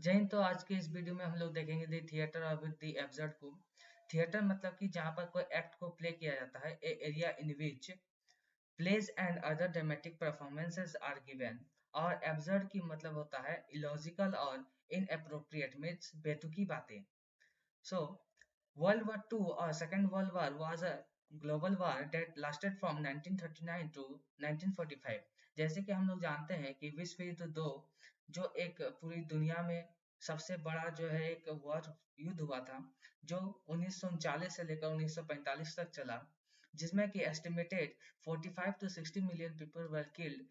जय हिंद। तो आज के इस वीडियो में हम लोग देखेंगे the theatre of the absurd को। थिएटर मतलब कि जहाँ पर कोई एक्ट को प्ले किया जाता है, a area in which plays and other dramatic performances are given. और एब्सर्ड की मतलब होता है इलॉजिकल और इनएप्रोप्रिएट, मीन्स बेतुकी बातें। So, World War II or Second World War was a global war that lasted from 1939 to 1945। जैसे कि हम लोग जानते हैं कि विश्व युद्ध दो जो एक पूरी दुनिया में सबसे बड़ा जो है एक वॉर युद्ध हुआ था, जो 1939 से लेकर 1945 तक चला, जिसमें कि estimated 45 to 60 million people were killed.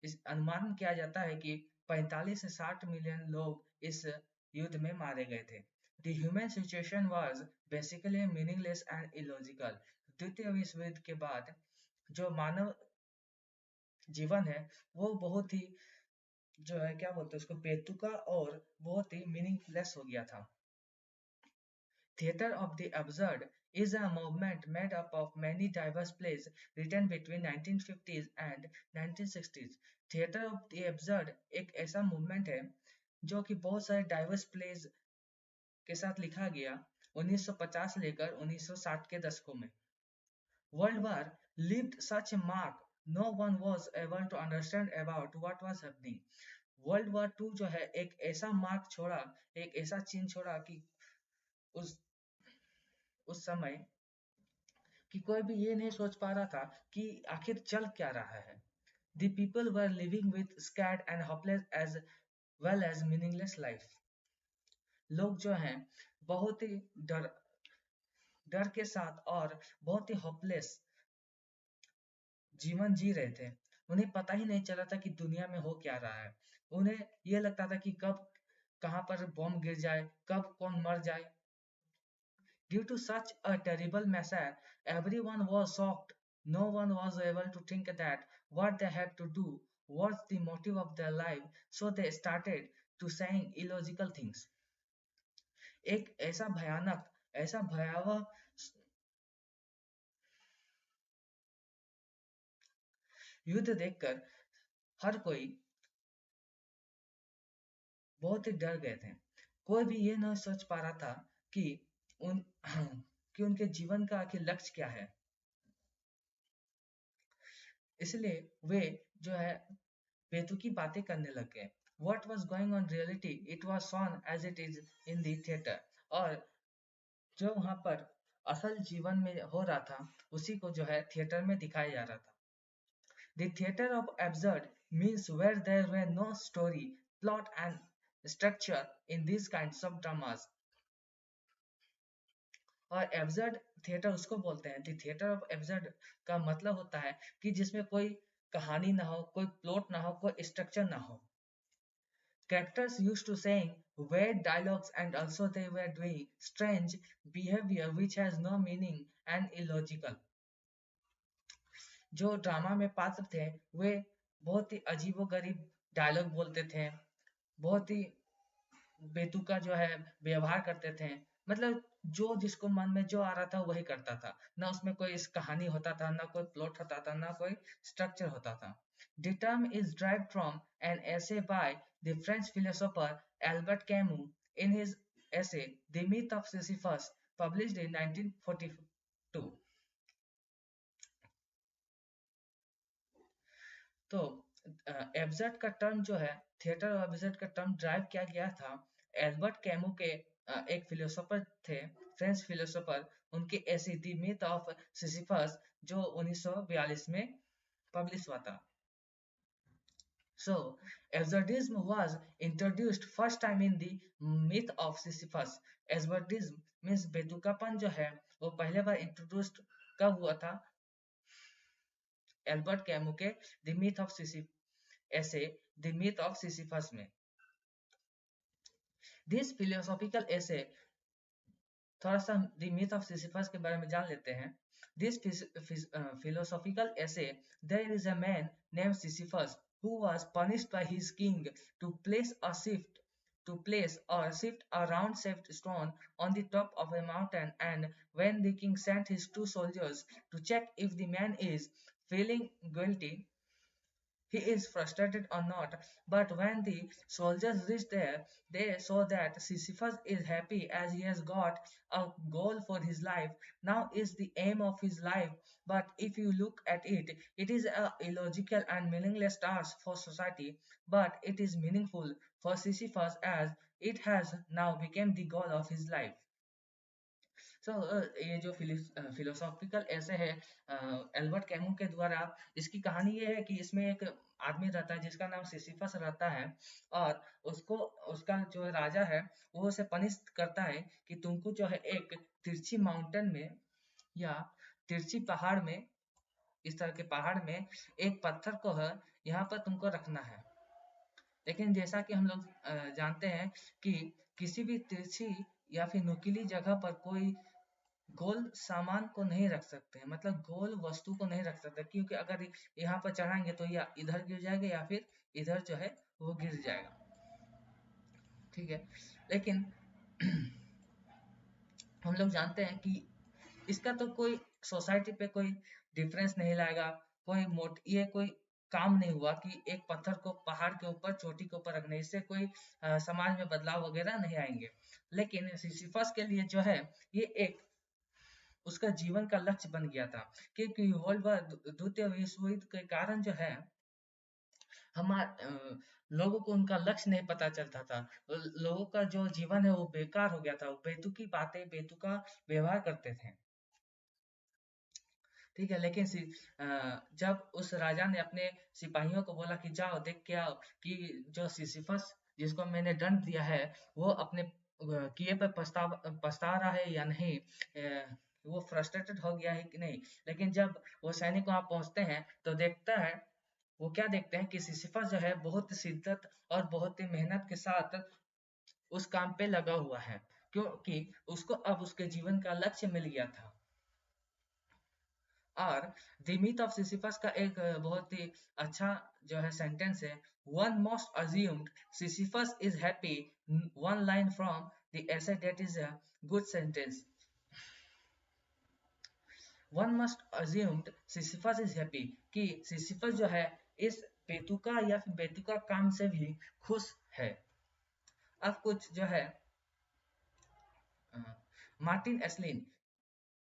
इस अनुमान किया जाता है कि 45 से 60 मिलियन लोग इस युद्ध में मारे गए थे। The human situation was basically meaningless and illogical। द्वितीय विश्व युद्ध के बाद जो मानव जीवन है वो बहुत ही जो है क्या बोलते हैं उसको बेतुका और बहुत ही मीनिंगलेस हो गया था। Theatre of the Absurd is a movement made up of many diverse plays written between 1950s and 1960s। Theatre of the Absurd एक ऐसा मूवमेंट है जो कि बहुत सारे डाइवर्स प्लेज के साथ लिखा गया 1950 लेकर 1960 के दशकों में। World War left such a mark no one was able to understand about what was happening। World war two जो है एक ऐसा मार्क छोड़ा, एक ऐसा चिन्ह छोड़ा कि उस उस समय कि कोई भी ये नहीं सोच पा रहा था कि आखिर चल क्या रहा है। The people were living with scared and hopeless as well as meaningless life। लोग जो हैं बहुत ही डर डर के साथ और बहुत ही होपलेस जीवन जी रहे थे। उन्हें पता ही नहीं चला था कि दुनिया में हो क्या रहा है। उन्हें ये लगता था कि कब कहाँ पर बम गिर जाए, कब कौन मर जाए। Due to such a terrible mishap, everyone was shocked। No one was able to think that what they had to do was the motive of their life, so they started to saying illogical things। एक ऐसा भयानक, ऐसा भयावह युद्ध देखकर हर कोई बहुत ही डर गए थे। कोई भी ये न सोच पा रहा था कि उन कि उनके जीवन का आखिर लक्ष्य क्या है। इसलिए वे जो है बेतुकी बातें करने लग गए। What was going on reality, it was shown as it is in the theater। और जो वहां पर असल जीवन में हो रहा था उसी को जो है थिएटर में दिखाया जा रहा था। The theater of absurd means where there were no story, plot and structure in these kinds of dramas। और एब्सर्ड थिएटर उसको बोलते हैं। द थिएटर ऑफ एब्सर्ड का मतलब होता है कि जिसमें कोई कहानी ना हो, कोई प्लॉट ना हो, कोई स्ट्रक्चर ना हो। Characters used to saying weird dialogues and also they were doing strange behavior which has no meaning and illogical। जो ड्रामा में पात्र थे वे बहुत ही अजीबोगरीब डायलॉग बोलते थे, बहुत ही बेतुका जो है व्यवहार करते थे। मतलब जो जिसको मन में जो आ रहा था वही करता था, ना उसमें कोई इस कहानी होता था, ना कोई प्लॉट होता था, ना कोई स्ट्रक्चर होता था। The term is derived from an essay by the French philosopher Albert Camus in his essay The Myth of Sisyphus, published in 1942। तो एब्सर्ड का टर्म जो है, थिएटर और एब्सर्ड का टर्म ड्राइव किया गया था एल्बर्ट कैमू के एक फिलोसोफर थे, फ्रेंच फिलोसोफर। उनके ऐसी द मिथ ऑफ सिसिफस जो 1942 में पब्लिश हुआ था। So, absurdism was introduced first time in the myth of Sisyphus। absurdism means बेतुकापन जो है वो पहले बार इंट्रोड्यूस्ड कब हुआ था? एल्बर्ट कैमू के द मिथ ऑफ सिसिफस ऐसे द मिथ ऑफ सिसिफस में। दिस फिलोसॉफिकल ऐसे, थोड़ा सा द मिथ ऑफ सिसिफस के बारे में जान लेते हैं। This philosophical essay, there is a man named Sisyphus who was punished by his king to place a shift a round shaped stone on the top of a mountain, and when the king sent his two soldiers to check if the man is feeling guilty, he is frustrated or not. But when the soldiers reach there, they saw that Sisyphus is happy as he has got a goal for his life. Now is the aim of his life. But if you look at it, it is a illogical and meaningless task for society. But it is meaningful for Sisyphus as it has now become the goal of his life. सो ये जो philosophical ऐसे है Albert Camus के द्वारा, इसकी कहानी ये है कि इसमें एक आदमी रहता है जिसका नाम सिसिफस रहता है, और उसको उसका जो राजा है वो उसे पनिश करता है कि तुमको जो है एक तिरछी माउंटेन में या तिरछी पहाड़ में, इस तरह के पहाड़ में एक पत्थर को है यहाँ पर तुमको रखना है। लेकिन जैसा कि हम लोग जानते हैं कि किसी भी तिरछी या फिर नुकीली जगह पर कोई गोल सामान को नहीं रख सकते हैं, मतलब गोल वस्तु को नहीं रख सकते, क्योंकि अगर यहाँ पर चढ़ाएंगे तो या इधर गिर जाएगा या फिर इधर जो है वो गिर जाएगा। ठीक है, लेकिन हम लोग जानते हैं कि इसका तो कोई सोसाइटी पे कोई डिफरेंस नहीं लाएगा, ये कोई काम नहीं हुआ कि एक पत्थर को पहाड़ के ऊपर चोटी के ऊपर रखने, इससे कोई समाज में बदलाव वगैरह नहीं आएंगे। लेकिन सिसिफस के लिए जो है ये एक उसका जीवन का लक्ष्य बन गया था, क्योंकि वर्ल्ड वार द्वितीय विश्व युद्ध के कारण जो है हमारे लोगों को उनका लक्ष्य नहीं पता चलता था, लोगों का जो जीवन है वो बेकार हो गया था, वो बेतुकी बातें बेतुका व्यवहार करते थे। ठीक है, लेकिन जब उस राजा ने अपने सिपाहियों को बोला कि जाओ देख के आओ कि जो सिसिफस जिसको मैंने दंड दिया है वो अपने किए पर पछता रहा है या नहीं, वो फ्रस्ट्रेटेड हो गया है कि नहीं। लेकिन जब वो सैनिक वहां पहुंचते हैं तो वो क्या देखते हैं कि सिसिफस जो है बहुत शिद्दत और बहुत ही मेहनत के साथ उस काम पे लगा हुआ है, क्योंकि उसको अब उसके जीवन का लक्ष्य मिल गया था। और द मिथ ऑफ सिसिफस का एक बहुत ही अच्छा जो है सेंटेंस है, one most assumed Sisyphus is happy, one line from the essay that is a good sentence. One must assumed Sisyphus is happy, कि सिसिफस जो है इस बेतुका या फिर बेतुका काम से भी खुश है। अब कुछ जो है Martin एस्लिन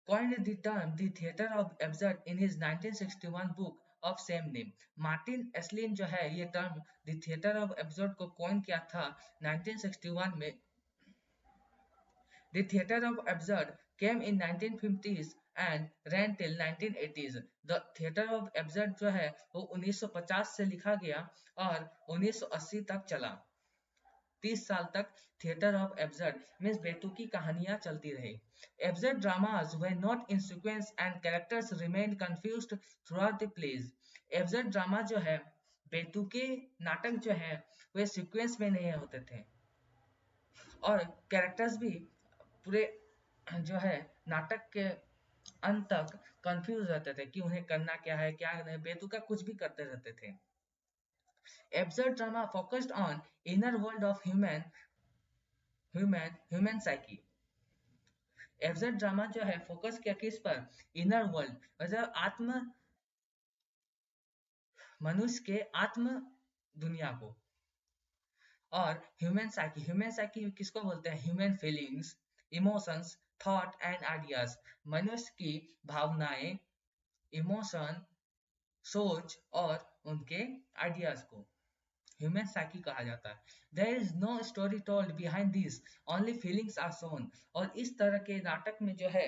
coined the term the theater of absurd in his 1961 book of same name. Martin Esslin जो है ये term the theatre of absurd को कॉइन किया था 1961 में। The theatre of absurd came in 1950s and ran till 1980s. The theatre of absurd जो है वो 1950 से लिखा गया और 1980 तक चला। 30 साल तक थिएटर ऑफ एब्सर्ड मीन्स बेतुकी कहानियां चलती रही। एब्सर्ड ड्रामास वे not in sequence and characters remained confused throughout the plays. Absurd drama जो है, बेतुके नाटक जो है वे सीक्वेंस में नहीं होते थे और कैरेक्टर्स भी पूरे जो है नाटक के अंत तक कंफ्यूज रहते थे कि उन्हें करना क्या है क्या नहीं, बेतुका कुछ भी करते रहते थे। Absurd drama focused on inner world of human psyche. Absurd drama जो है फोकस किया किस पर, इनर वर्ल्ड, मतलब मनुष्य के आत्म दुनिया को। और ह्यूमन साइकी किसको बोलते हैं, human feelings, emotions, thought and ideas, मनुष्य की भावनाएं, इमोशन, सोच और उनके आइडियाज को ह्यूमन साइकी कहा जाता है। There is no story told behind this, only feelings are shown. और इस तरह के नाटक में जो है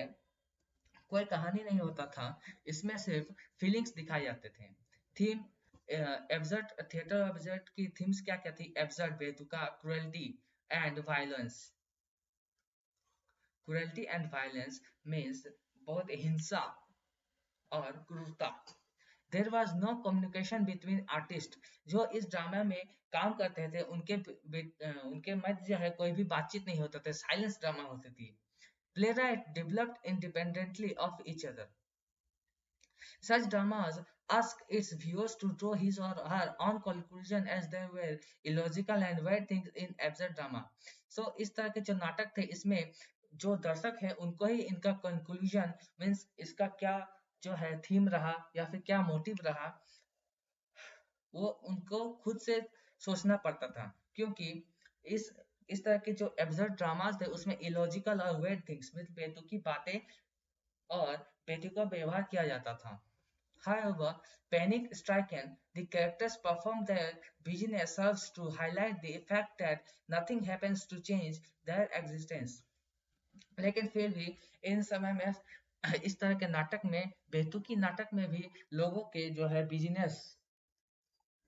कोई कहानी नहीं होता था, इसमें सिर्फ फीलिंग्स दिखाए जाते थे। थीम एब्सर्ड थिएटर एब्सर्ड की थीम्स क्या क्या थी, एब्सर्ड बेतुका, cruelty and violence. Cruelty and violence means बहुत हिंसा और क्रूरता। There was no communication between artist, जो इस ड्रामा में काम करते थे उनके मध्य जो है कोई भी बातचीत नहीं होता था, साइलेंस ड्रामा होती थी। Playwright developed independently of each other. Such dramas ask its viewers to draw his or her own conclusion as there were illogical and weird things in absurd drama. So इस तरह के जो नाटक थे इसमें जो दर्शक है उनको ही इनका कंक्लूजन मीन्स इसका क्या जो है थीम रहा या फिर क्या मोटिव रहा वो उनको खुद से सोचना पड़ता था, क्योंकि इस इस तरह के जो एब्सर्ड ड्रामास थे उसमें इलॉजिकल और वेird थिंग्स विद बेतुकी बातें और बेतुका व्यवहार किया जाता था। However, panic stricken, the characters perform their business serves to highlight the fact that nothing happens to change their existence. लेकिन फिर भी इन समय में इस तरह के नाटक में, बेतुकी नाटक में भी लोगों के जो है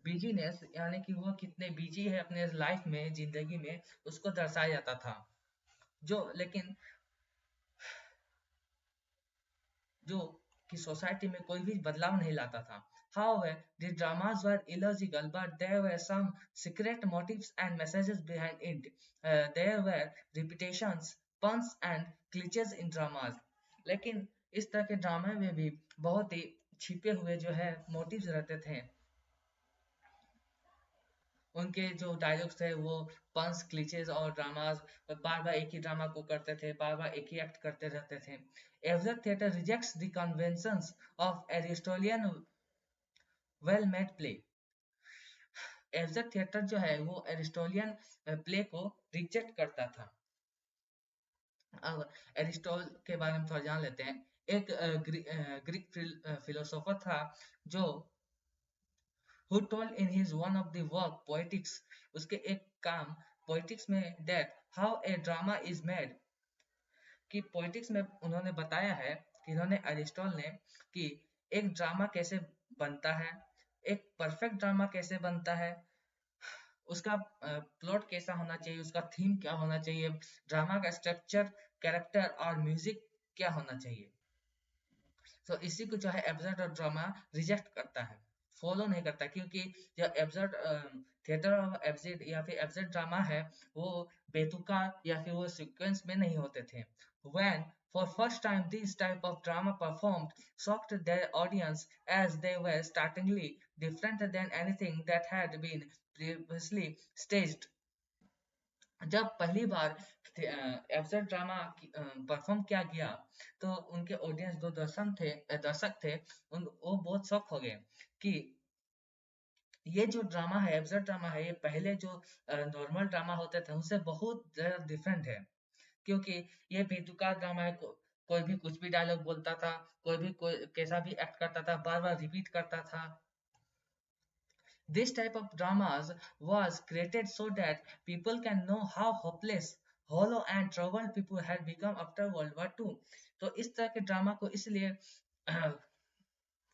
बिजीनेस यानी कि वो कितने बिजी है अपने लाइफ में, जिंदगी में, उसको दर्शाया जाता था। जो लेकिन जो कि सोसाइटी में कोई भी बदलाव नहीं लाता था। However, the dramas were illogical, but there were some secret motives and messages behind it. There were repetitions, puns and glitches in dramas. लेकिन इस तरह के ड्रामा में भी बहुत ही छिपे हुए जो है मोटिव्स रहते थे। उनके जो डायलॉग्स थे वो पंस क्लिचेस और ड्रामास, बार बार एक ही ड्रामा को करते थे, बार बार एक ही एक्ट करते रहते थे। Absurd theatre rejects the conventions of Aristotelian well made play. Absurd theatre जो है वो एरिस्टोलियन प्ले को रिजेक्ट करता था। अब एरिस्टोल के बारे में थोड़ा जान लेते हैं। एक ग्रीक फिलोसोफर था जो who told in his one of the work poetics, उसके एक काम poetics में that how a drama is made, कि poetics में उन्होंने बताया है कि इन्होंने अरिस्टोल ने कि एक ड्रामा कैसे बनता है, एक परफेक्ट ड्रामा कैसे बनता है, उसका प्लॉट कैसा होना चाहिए, उसका थीम क्या होना चाहिए, ड्रामा का स्ट्रक्चर, कैरेक्टर और म्यूजिक क्या होना चाहिए। तो इसी को जो है एब्सर्ड और ड्रामा रिजेक्ट करता है, फॉलो नहीं करता, क्योंकि जो एब्सर्ड थिएटर और एब्सर्ड या फिर एब्सर्ड ड्रामा है वो बेतुका या फिर वो सीक्वेंस में नहीं होते थे। When for first time this type of drama performed shocked their audience as they were startlingly different than anything that had been previously staged. जब पहली बार एब्सर्ड ड्रामा परफॉर्म किया गया तो उनके ऑडियंस जो दर्शक थे वो बहुत शॉक हो गए कि ये जो ड्रामा है, एब्सर्ड ड्रामा है, ये पहले जो नॉर्मल ड्रामा होते थे उनसे बहुत ज्यादा डिफरेंट है। क्योंकि ये बेतुका ड्रामा है, कोई भी कुछ भी डायलॉग बोलता था, कोई कैसा भी एक्ट करता था, बार बार रिपीट करता था। This type of dramas was created so that people can know how hopeless, hollow and troubled people had become after World War II. तो इस तरह के ड्रामा को इसलिए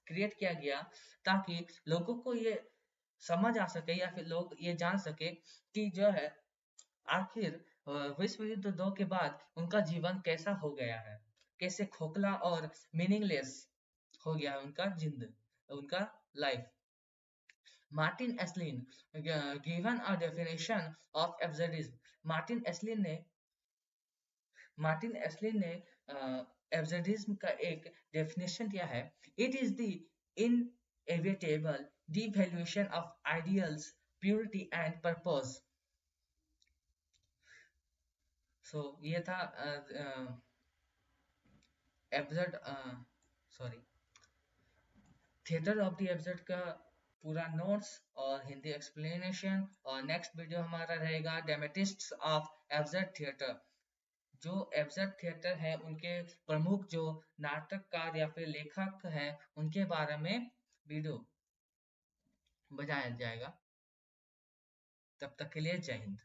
क्रिएट किया गया ताकि लोगों को ये समझ आ सके या फिर लोग ये जान सके कि जो है आखिर विश्व युद्ध 2 के बाद उनका जीवन कैसा हो गया है, कैसे खोखला और मीनिंगलेस हो गया है उनका life. Martin Esslin given a definition of absurdism. Martin Esslin ने एब्सर्डिज्म का एक डेफिनेशन दिया है। It is the inevitable devaluation of ideals, purity and purpose. So ये था absurd sorry theatre of the absurd का पूरा नोट्स और हिंदी एक्सप्लेनेशन, और नेक्स्ट वीडियो हमारा रहेगा ड्रामेटिस्ट्स ऑफ एब्सर्ड थिएटर। जो एब्सर्ड थिएटर है उनके प्रमुख जो नाटककार या फिर लेखक हैं उनके बारे में वीडियो बनाया जाएगा। तब तक के लिए जय हिंद।